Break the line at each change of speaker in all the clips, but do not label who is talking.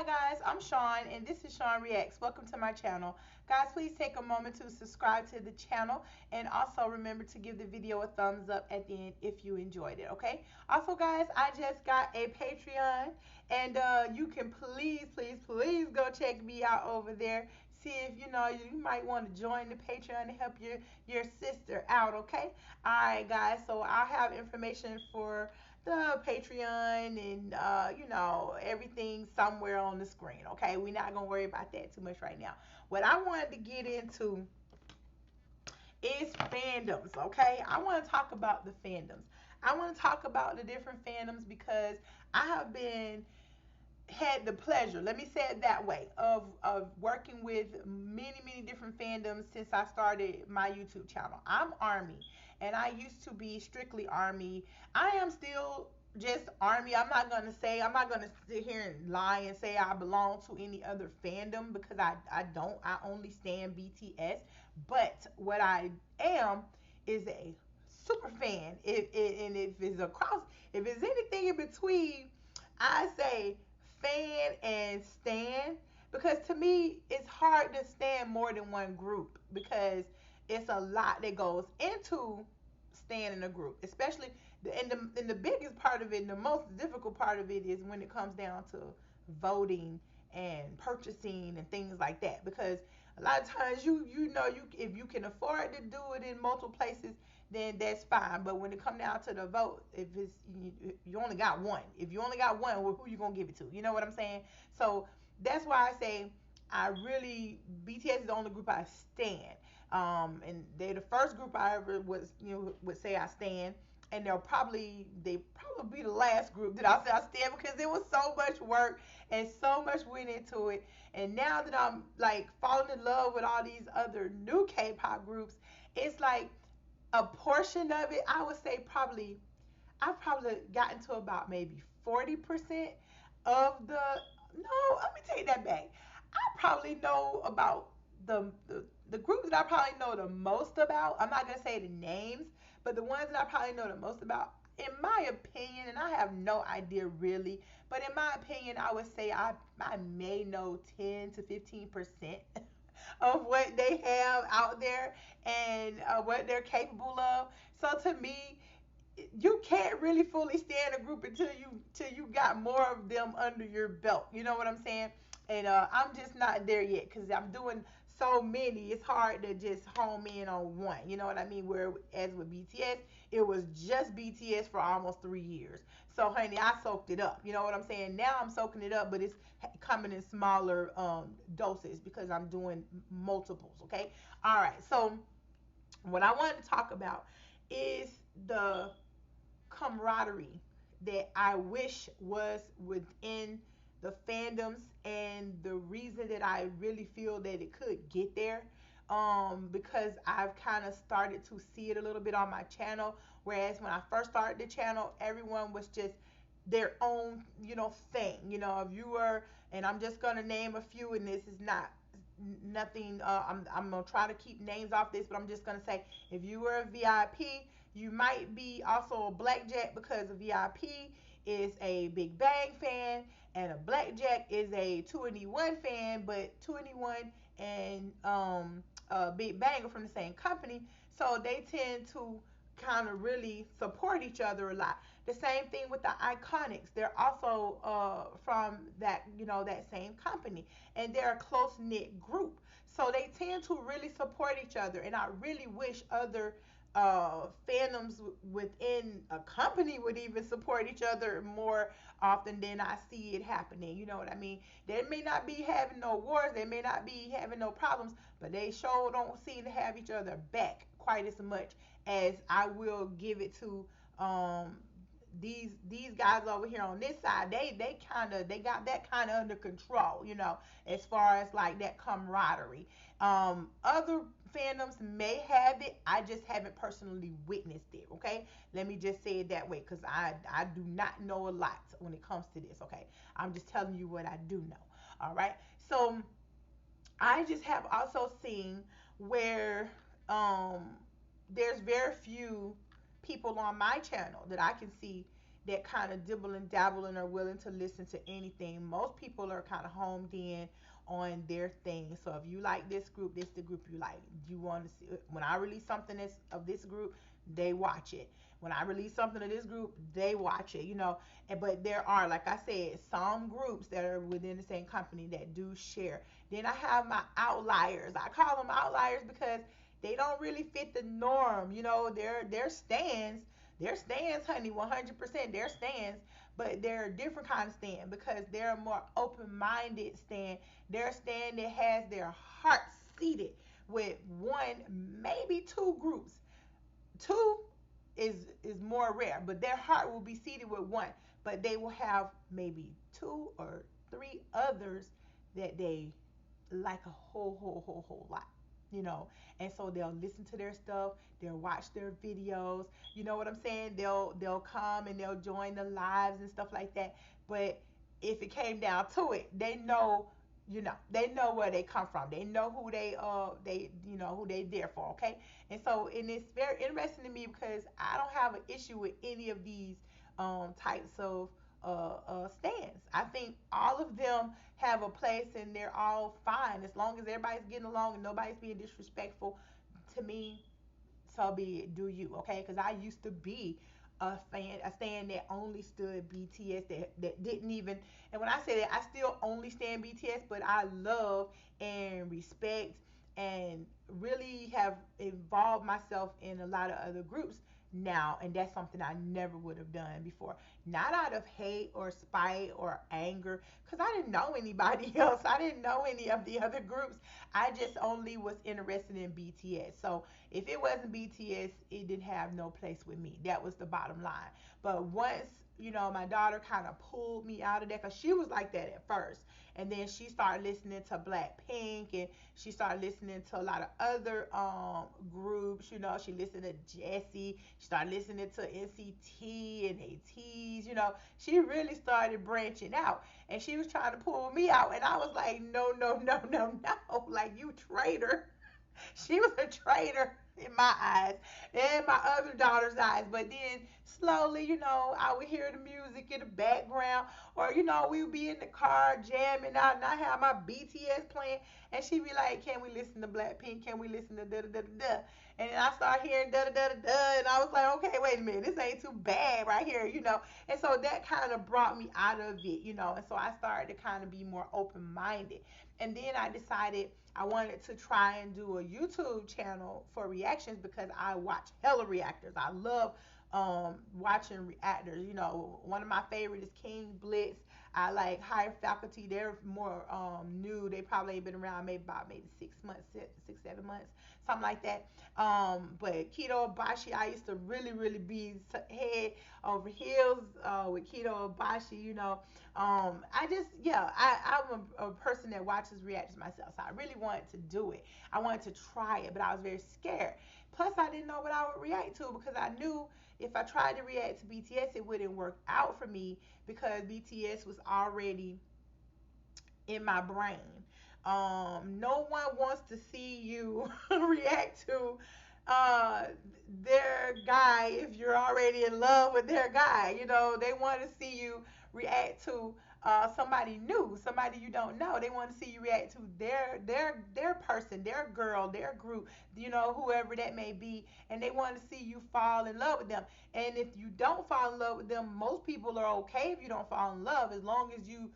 Hi guys, I'm Sean and this is Sean Reacts. Welcome to my channel. Guys, please take a moment to subscribe to the channel and also remember to give the video a thumbs up at the end if you enjoyed it, okay? Also guys, I just got a Patreon and you can please go check me out over there. See if you might want to join the Patreon to help your sister out, okay? Alright guys, so I'll have information for the Patreon and everything somewhere on the screen. Okay, we're not gonna worry about that too much right now. What I wanted to get into is fandoms. Okay, I want to talk about the fandoms. I want to talk about the different fandoms because I have been had the pleasure, let me say it that way, of working with many different fandoms since I started my YouTube channel. I'm Army, and I used to be strictly Army. I am still just Army. I'm not gonna sit here and lie and say I belong to any other fandom because I don't. I only stand BTS. But what I am is a super fan. And if it's across, if it's anything in between, I say fan and stan, because to me it's hard to stand more than one group because it's a lot that goes into standing a group, especially and the biggest part of it and the most difficult part of it is when it comes down to voting and purchasing and things like that, because a lot of times you if you can afford to do it in multiple places, then that's fine. But when it come down to the vote, if it's you only got one, if you only got one, well, who you gonna give it to? You know what I'm saying? So that's why I say I really BTS is the only group I stand. And they're the first group I ever was would say I stand, and they probably be the last group that I say I stand because it was so much work and so much went into it. And now that I'm like falling in love with all these other new K-pop groups, it's like a portion of it, I would say probably I've probably gotten to about maybe 40% of the. No, let me take that back. I probably know about the groups that I probably know the most about. I'm not gonna say the names, but the ones that I probably know the most about, in my opinion, and I have no idea really, but in my opinion, I would say I may know 10 to 15% of what they have out there and what they're capable of. So to me, you can't really fully stand a group until you got more of them under your belt. You know what I'm saying? And I'm just not there yet because I'm doing so many. It's hard to just home in on one. You know what I mean? Whereas with BTS, it was just BTS for almost 3 years. So honey, I soaked it up. You know what I'm saying? Now I'm soaking it up, but it's coming in smaller doses because I'm doing multiples. Okay. All right. So what I wanted to talk about is the camaraderie that I wish was within the fandoms, and the reason that I really feel that it could get there, because I've kind of started to see it a little bit on my channel. Whereas when I first started the channel, everyone was just their own, thing. If you were, and I'm just gonna name a few, and this is not nothing. I'm gonna try to keep names off this, but I'm just gonna say if you were a VIP, you might be also a Blackjack because a VIP is a Big Bang fan and a Blackjack is a 2NE1 fan, but 2NE1 and Big Bang are from the same company, so they tend to kind of really support each other a lot. The same thing with the Iconics. They're also from that same company, and they're a close knit group. So they tend to really support each other, and I really wish other fandoms within a company would even support each other more often than I see it happening. You know what I mean? They may not be having no wars, they may not be having no problems, but they sure don't seem to have each other back quite as much as I will give it to these guys over here on this side. They got that kind of under control, as far as like that camaraderie. Other fandoms may have it, I just haven't personally witnessed it. Okay, let me just say it that way because I do not know a lot when it comes to this. Okay, I'm just telling you what I do know. All right, so I just have also seen where there's very few people on my channel that I can see that kind of dibble and dabble and are willing to listen to anything. Most people are kind of homed in on their thing. So if you like this group, this the group you like. You want to see when I release something that's of this group, they watch it. When I release something of this group, they watch it. But there are, like I said, some groups that are within the same company that do share. Then I have my outliers. I call them outliers because they don't really fit the norm. Their stands, honey, 100% their stands, but they're a different kind of stand because they're a more open-minded stand. They're a stand that has their heart seated with one, maybe two groups. Two is more rare, but their heart will be seated with one, but they will have maybe two or three others that they like a whole lot, you know. And so they'll listen to their stuff, they'll watch their videos, you know what I'm saying? They'll come and they'll join the lives and stuff like that. But if it came down to it, they know where they come from. They know who who they there for, okay? And it's very interesting to me because I don't have an issue with any of these types of stands. I think all of them have a place and they're all fine as long as everybody's getting along and nobody's being disrespectful. To me, so be it. Do you, okay? Because I used to be a stand that only stood BTS, that didn't even. And when I say that, I still only stand BTS, but I love and respect and really have involved myself in a lot of other groups now, and that's something I never would have done before. Not out of hate or spite or anger, because I didn't know anybody else. I didn't know any of the other groups. I just only was interested in BTS. So if it wasn't BTS, it didn't have no place with me. That was the bottom line. But once, my daughter kind of pulled me out of that because she was like that at first. And then she started listening to Blackpink and she started listening to a lot of other groups. She listened to Jessie. She started listening to NCT and ATEEZ. She really started branching out. And she was trying to pull me out. And I was like, no, no, no, no, no. Like, you traitor. She was a traitor in my eyes and my other daughter's eyes. But then slowly, I would hear the music in the background, or we would be in the car jamming out, and I have my BTS playing, and she'd be like, "Can we listen to Blackpink? Can we listen to da da da da?" And then I start hearing da da da da da, and I was like, "Okay, wait a minute, this ain't too bad right here." And so that kind of brought me out of it. And so I started to kind of be more open minded, and then I decided I wanted to try and do a YouTube channel for reactions because I watch hella reactors. I love watching reactors. One of my favorites is King Blitz. I like Higher Faculty. They're more new. They probably ain't been around maybe 6 months, 6, 7 months, something like that. But Keto Abashi, I used to really, really be head over heels with Keto Abashi. I just, yeah, I'm a person that watches reactions myself. So I really wanted to do it. I wanted to try it, but I was very scared. Plus, I didn't know what I would react to because I knew if I tried to react to BTS, it wouldn't work out for me because BTS was already in my brain. No one wants to see you react to uh, their guy if you're already in love with their guy. They want to see you react to somebody new, somebody you don't know. They want to see you react to their person, their girl, their group, whoever that may be, and they want to see you fall in love with them. And if you don't fall in love with them, most people are okay if you don't fall in love, as long as you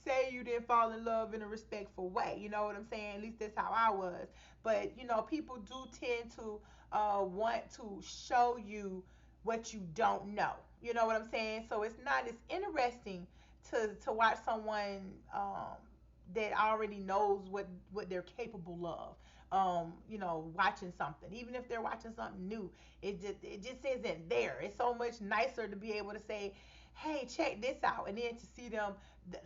say you didn't fall in love in a respectful way. You know what I'm saying? At least that's how I was. But people do tend to want to show you what you don't know. You know what I'm saying? So it's not as interesting to watch someone that already knows what they're capable of. Watching something, even if they're watching something new, it just isn't there. It's so much nicer to be able to say, "Hey, check this out," and then to see them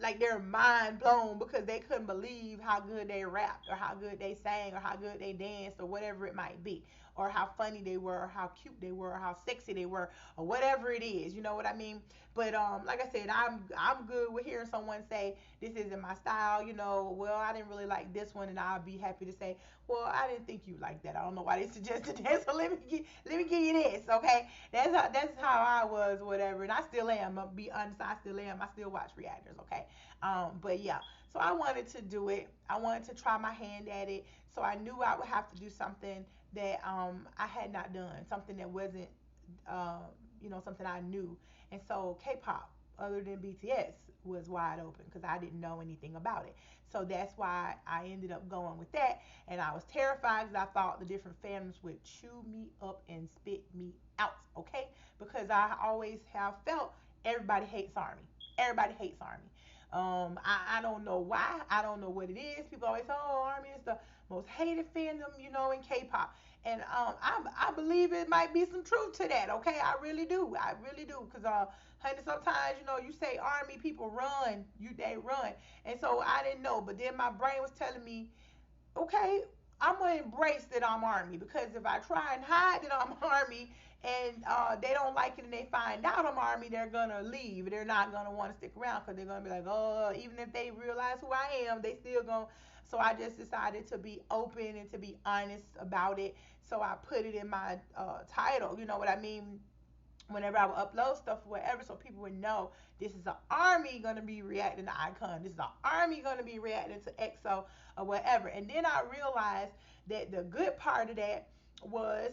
like they're mind blown because they couldn't believe how good they rapped or how good they sang or how good they danced or whatever it might be. or how funny they were, or how cute they were, or how sexy they were, or whatever it is. You know what I mean? But like I said, I'm good with hearing someone say this isn't my style. Well, I didn't really like this one, and I'll be happy to say, well, I didn't think you like that. I don't know why they suggested that, so let me give you this, okay? That's how I was, whatever, and I still am. I'll be honest, I still am. I still watch reactors, okay? But yeah, so I wanted to do it. I wanted to try my hand at it. So I knew I would have to do something that I had not done, something that wasn't uh, something I knew. And so K-pop, other than BTS, was wide open because I didn't know anything about it. So that's why I ended up going with that. And I was terrified because I thought the different fandoms would chew me up and spit me out, okay? Because I always have felt everybody hates Army. Everybody hates Army. I don't know why. I don't know what it is. People always say, "Oh, Army is the most hated fandom, in K-pop." And I believe it might be some truth to that. Okay, I really do. I really do. Cause honey, sometimes you say Army, people run. They run, and so I didn't know. But then my brain was telling me, okay, I'm gonna embrace that I'm Army, because if I try and hide that I'm Army and they don't like it and they find out I'm Army, they're gonna leave. They're not gonna want to stick around because they're gonna be like, oh, even if they realize who I am, they still gonna. So I just decided to be open and to be honest about it. So I put it in my title. You know what I mean? Whenever I would upload stuff or whatever, so people would know this is an Army gonna be reacting to Icon, this is an Army gonna be reacting to EXO or whatever. And then I realized that the good part of that was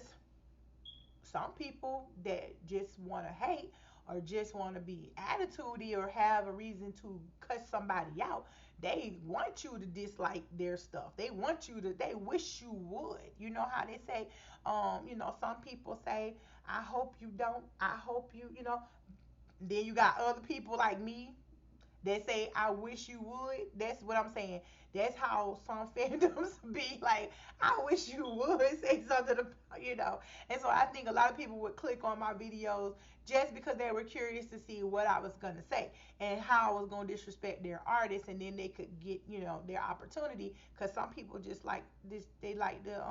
some people that just want to hate or just want to be attitudey or have a reason to cuss somebody out. They want you to dislike their stuff. They wish you would. You know how they say, some people say, I hope you don't. I hope you. Then you got other people like me that say I wish you would. That's what I'm saying. That's how some fandoms be like. I wish you would say something, And so I think a lot of people would click on my videos just because they were curious to see what I was gonna say and how I was gonna disrespect their artists, and then they could get their opportunity. Because some people just like this, they like the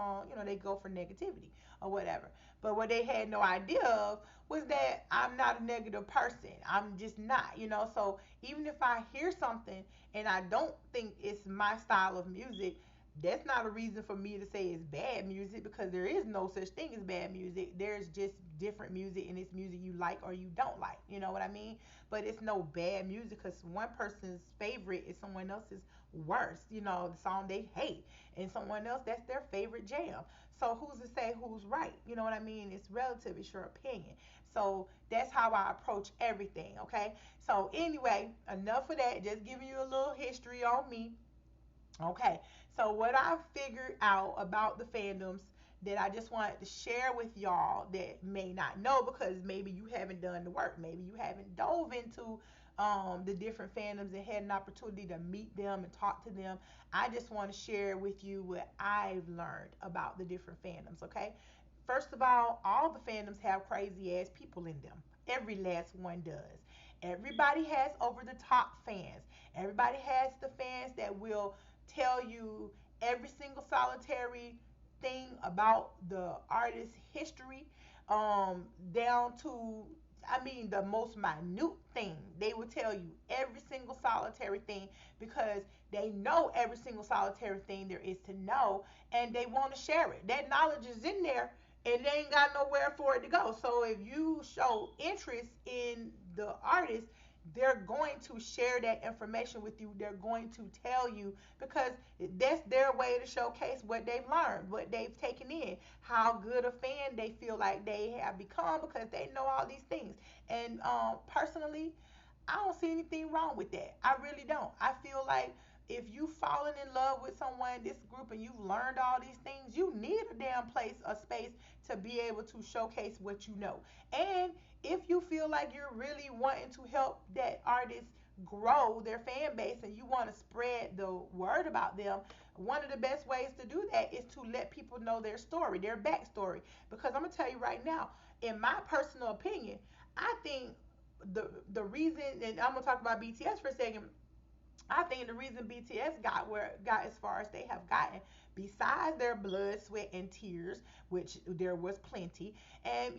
they go for negativity or whatever. But what they had no idea of was that I'm not a negative person. I'm just not. So even if I hear something and I don't think it's my style of music, that's not a reason for me to say it's bad music, because there is no such thing as bad music. There's just different music, and it's music you like or you don't like. You know what I mean? But it's no bad music, because one person's favorite is someone else's worst. The song they hate, and someone else, that's their favorite jam. So who's to say who's right? You know what I mean? It's relative. It's your opinion. So that's how I approach everything. Okay. So anyway, enough of that. Just giving you a little history on me. Okay. So what I figured out about the fandoms that I just wanted to share with y'all that may not know, because maybe you haven't done the work, maybe you haven't dove into the different fandoms and had an opportunity to meet them and talk to them. I just want to share with you what I've learned about the different fandoms. Okay. First of all the fandoms have crazy ass people in them. Every last one does. Everybody has over the top fans. Everybody has the fans that will tell you every single solitary thing about the artist's history, down to, I mean, the most minute thing. They will tell you every single solitary thing because they know every single solitary thing there is to know, and they want to share it. That knowledge is in there, and they ain't got nowhere for it to go. So if you show interest in the artist, they're going to share that information with you. They're going to tell you, because that's their way to showcase what they've learned, what they've taken in, how good a fan they feel like they have become, because they know all these things. And personally, I don't see anything wrong with that. I really don't. I feel like if you've fallen in love with someone, this group, and you've learned all these things, you need a damn place, a space to be able to showcase what you know. And if you feel like you're really wanting to help that artist grow their fan base and you want to spread the word about them, one of the best ways to do that is to let people know their story, their backstory. Because I'm gonna tell you right now, in my personal opinion, I think the reason, and I'm gonna talk about BTS for a second, I think the reason BTS got as far as they have gotten, besides their blood, sweat, and tears, which there was plenty, and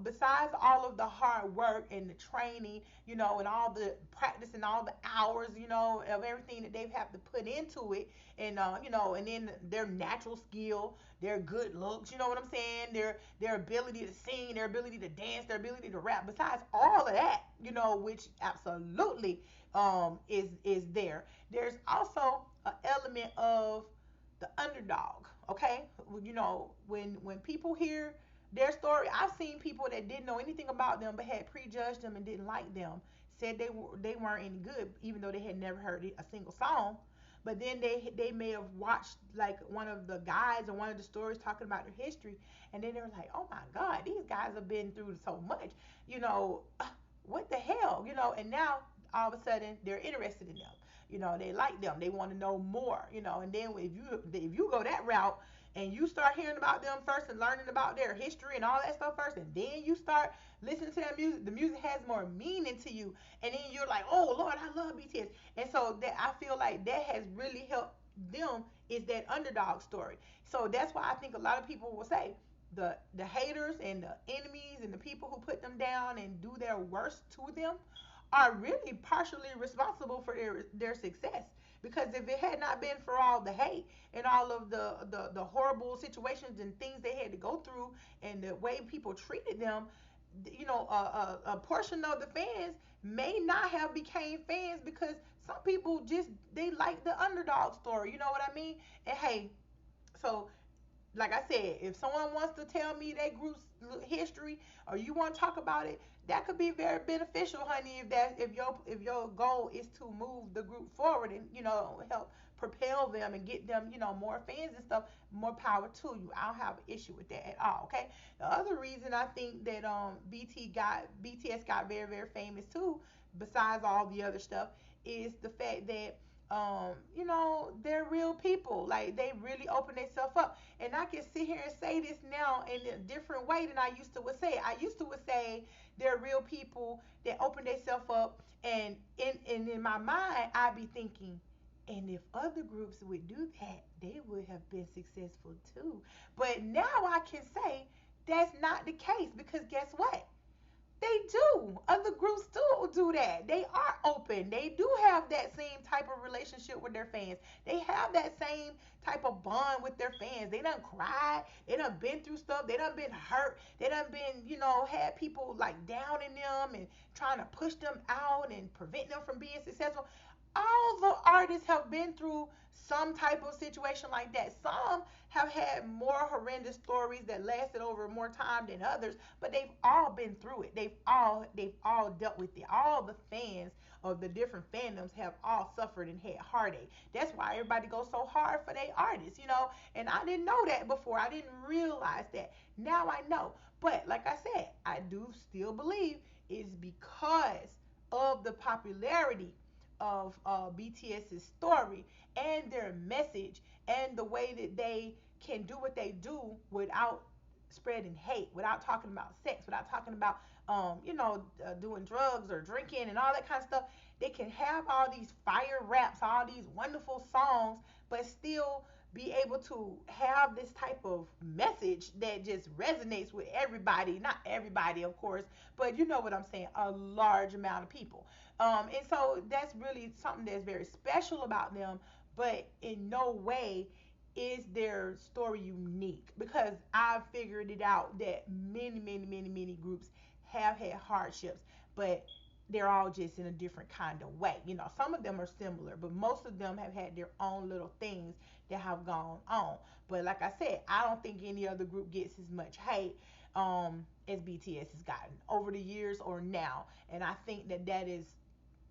besides all of the hard work and the training, and all the practice and all the hours, of everything that they've had to put into it, and and then their natural skill, their good looks, you know what I'm saying, their ability to sing, their ability to dance, their ability to rap. Besides all of that, which absolutely is there. There's also an element of the underdog. Okay, when people hear their story, I've seen people that didn't know anything about them but had prejudged them and didn't like them, said they weren't any good, even though they had never heard a single song. But then they may have watched like one of the guides or one of the stories talking about their history, and then they were like, oh my God, these guys have been through so much, you know, what the hell, and now all of a sudden they're interested in them. They like them. They want to know more. And then if you go that route and you start hearing about them first and learning about their history and all that stuff first, and then you start listening to their music, the music has more meaning to you, and then you're like, oh Lord, I love BTS. And so that I feel like that has really helped them is that underdog story. So that's why I think a lot of people will say the haters and the enemies and the people who put them down and do their worst to them are really partially responsible for their success. Because if it had not been for all the hate and all of the horrible situations and things they had to go through and the way people treated them, a portion of the fans may not have became fans because some people just they like the underdog story. You know what I mean? And hey, so like I said, if someone wants to tell me that group's history or you want to talk about it, that could be very beneficial, honey. If your goal is to move the group forward and help propel them and get them more fans and stuff, more power to you. I don't have an issue with that at all. Okay. The other reason I think that BTS got very very famous too, besides all the other stuff, is the fact that they're real people. Like they really open themselves up. And I can sit here and say this now in a different way than I used to would say. I used to would say they're real people that open themselves up, and in my mind I'd be thinking, and if other groups would do that, they would have been successful too. But now I can say that's not the case because guess what? They do. Other groups do that. They are open. They do have that same type of relationship with their fans. They have that same type of bond with their fans. They done cried. They done been through stuff. They done been hurt. They done been, had people like downing them and trying to push them out and prevent them from being successful. All the artists have been through some type of situation like that. Some have had more horrendous stories that lasted over more time than others, but they've all been through it. They've all dealt with it. All the fans of the different fandoms have all suffered and had heartache. That's why everybody goes so hard for their artists. And I didn't know that before. I didn't realize that. Now I know. But like I said, I do still believe it's because of the popularity of BTS's story and their message and the way that they can do what they do without spreading hate, without talking about sex, without talking about doing drugs or drinking and all that kind of stuff. They can have all these fire raps, all these wonderful songs, but still be able to have this type of message that just resonates with everybody. Not everybody, of course, but you know what I'm saying, a large amount of people. And so that's really something that's very special about them, but in no way is their story unique because I've figured it out that many, many, many, many groups have had hardships, but they're all just in a different kind of way. Some of them are similar, but most of them have had their own little things that have gone on. But like I said, I don't think any other group gets as much hate as BTS has gotten over the years or now. And I think that is,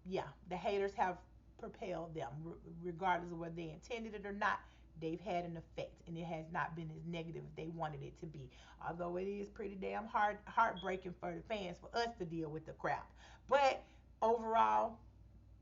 yeah, the haters have propelled them, regardless of whether they intended it or not. They've had an effect, and it has not been as negative as they wanted it to be. Although it is pretty damn heartbreaking for the fans for us to deal with the crap. But overall,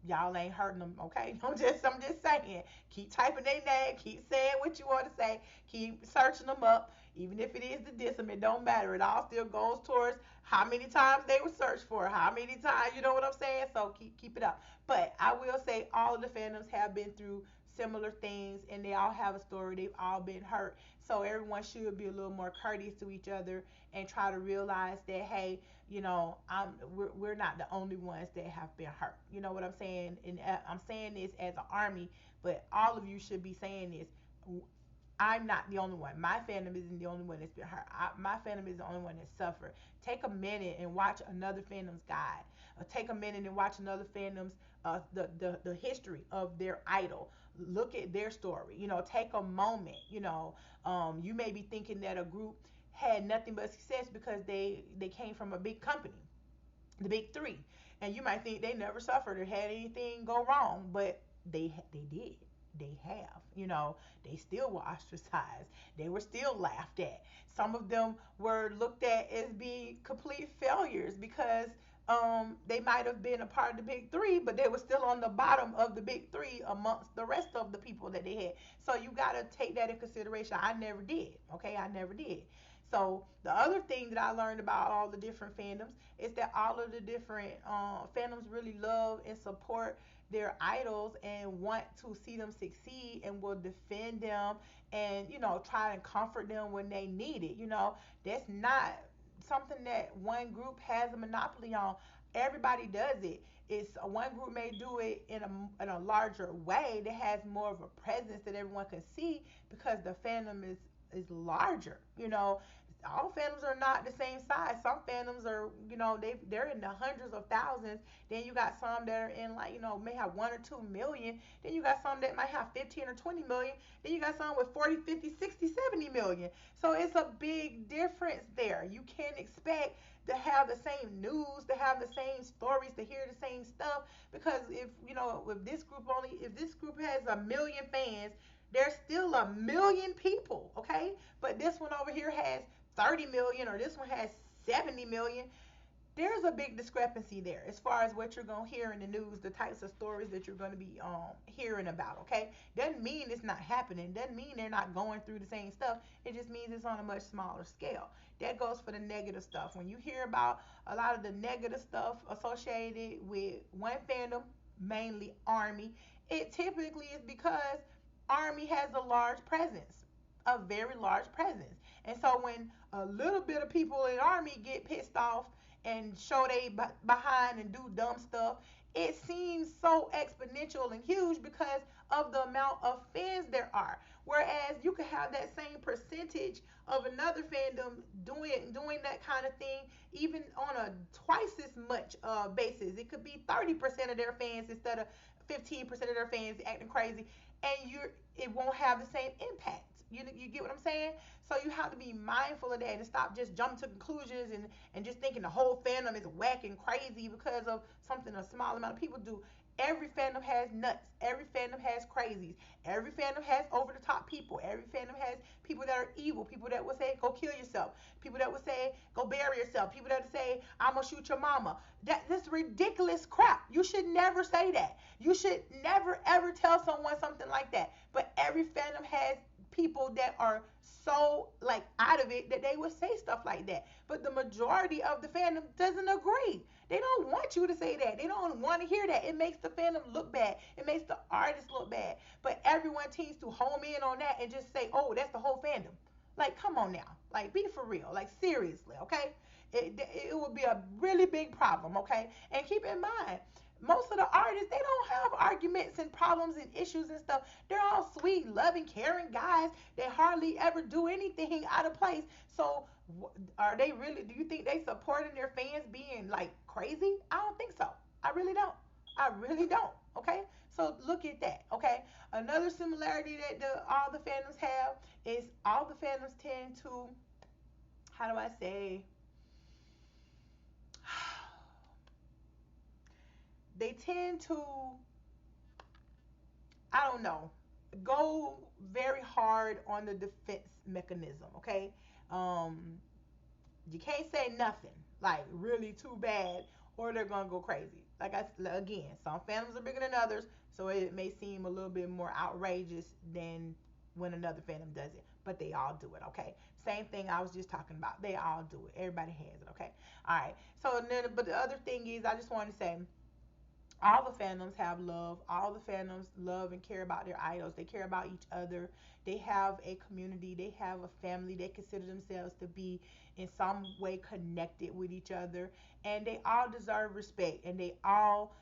y'all ain't hurting them, okay? I'm just saying. Keep typing their name, keep saying what you want to say, keep searching them up. Even if it is to diss them, it don't matter. It all still goes towards how many times they were searched for, how many times, you know what I'm saying? So keep it up. But I will say all of the fandoms have been through similar things, and they all have a story. They've all been hurt. So everyone should be a little more courteous to each other and try to realize that, hey, we're not the only ones that have been hurt. You know what I'm saying? And I'm saying this as an army, but all of you should be saying this. I'm not the only one. My fandom isn't the only one that's been hurt. My fandom is the only one that suffered. Take a minute and watch another fandom's guide. Take a minute and watch another fandom's the history of their idol. Look at their story. Take a moment. You may be thinking that a group had nothing but success because they came from a big company, the big three, and you might think they never suffered or had anything go wrong, but they did. They have. They still were ostracized. They were still laughed at. Some of them were looked at as being complete failures because they might have been a part of the big three, but they were still on the bottom of the big three amongst the rest of the people that they had. So you got to take that in consideration. I never did. Okay, I never did. So the other thing that I learned about all the different fandoms is that all of the different fandoms really love and support their idols and want to see them succeed and will defend them and try and comfort them when they need it. That's not something that one group has a monopoly on. Everybody does it. It's one group may do it in a larger way that has more of a presence that everyone can see because the fandom is larger. All fandoms are not the same size. Some fandoms are, they're in the hundreds of thousands. Then you got some that are in like, may have 1 or 2 million. Then you got some that might have 15 or 20 million. Then you got some with 40, 50, 60, 70 million. So it's a big difference there. You can't expect to have the same news, to have the same stories, to hear the same stuff. Because if this group has 1 million fans, there's still 1 million people, okay? But this one over here has 30 million or this one has 70 million. There's a big discrepancy there as far as what you're going to hear in the news, the types of stories that you're going to be hearing about, okay? Doesn't mean it's not happening. Doesn't mean they're not going through the same stuff. It just means it's on a much smaller scale. That goes for the negative stuff. When you hear about a lot of the negative stuff associated with one fandom, mainly Army, it typically is because Army has a large presence, a very large presence. And so when a little bit of people in Army get pissed off and show they behind and do dumb stuff, it seems so exponential and huge because of the amount of fans there are. Whereas you could have that same percentage of another fandom doing that kind of thing, even on a twice as much basis. It could be 30% of their fans instead of 15% of their fans acting crazy, and it won't have the same impact. You get what I'm saying? So you have to be mindful of that and stop just jumping to conclusions and just thinking the whole fandom is whack and crazy because of something a small amount of people do. Every fandom has nuts. Every fandom has crazies. Every fandom has over the top people. Every fandom has people that are evil. People that will say, go kill yourself. People that will say, go bury yourself. People that will say, I'm going to shoot your mama. That's ridiculous crap. You should never say that. You should never, ever tell someone something like that. But every fandom has people that are so like out of it that they would say stuff like that. But the majority of the fandom doesn't agree. They don't want you to say that. They don't want to hear that. It makes the fandom look bad. It makes the artist look bad. But everyone tends to home in on that and just say, "Oh, that's the whole fandom." Like, come on now. Like, be for real. Like, seriously, okay? It would be a really big problem, okay? And keep in mind, most of the artists, they don't have arguments and problems and issues and stuff. They're all sweet, loving, caring guys. They hardly ever do anything out of place. So are they really, do you think they supporting their fans being like crazy? I don't think so. I really don't. I really don't. Okay? So look at that. Okay? Another similarity that all the fandoms have is all the fandoms tend to, how do I say, they tend to, I don't know, go very hard on the defense mechanism, okay? Um, you can't say nothing, like really too bad, or they're gonna go crazy. Like again, some fandoms are bigger than others, so it may seem a little bit more outrageous than when another fandom does it, but they all do it. Okay, same thing I was just talking about. They all do it. Everybody has it. Okay, all right. So then, but the other thing is, I just want to say all the fandoms have love. All the fandoms love and care about their idols. They care about each other. They have a community. They have a family. They consider themselves to be in some way connected with each other. And they all deserve respect. And they all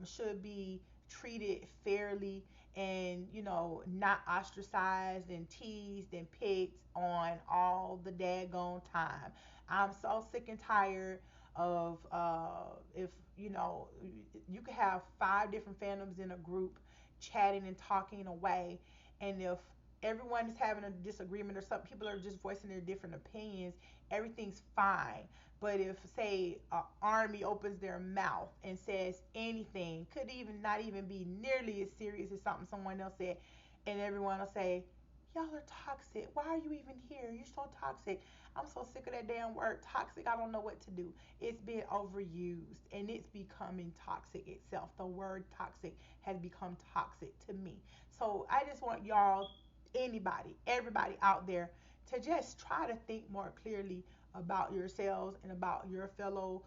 should be treated fairly and, not ostracized and teased and picked on all the daggone time. I'm so sick and tired of if you could have five different fandoms in a group chatting and talking away, and if everyone is having a disagreement or some people are just voicing their different opinions, everything's fine. But if, say, an army opens their mouth and says anything, could even not even be nearly as serious as something someone else said, and everyone will say, y'all are toxic. Why are you even here? You're so toxic. I'm so sick of that damn word toxic. I don't know what to do. It's been overused and it's becoming toxic itself. The word toxic has become toxic to me. So I just want y'all, anybody, everybody out there, to just try to think more clearly about yourselves and about your fellow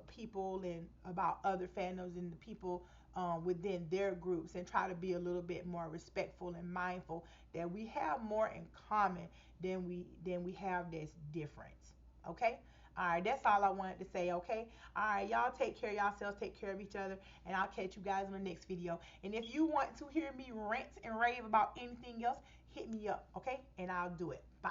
people and about other fandoms and the people within their groups, and try to be a little bit more respectful and mindful that we have more in common than we have this difference. Okay? All right, that's all I wanted to say. Okay? All right, y'all take care of yourselves, take care of each other, and I'll catch you guys in the next video. And if you want to hear me rant and rave about anything else, hit me up, okay? And I'll do it. Bye.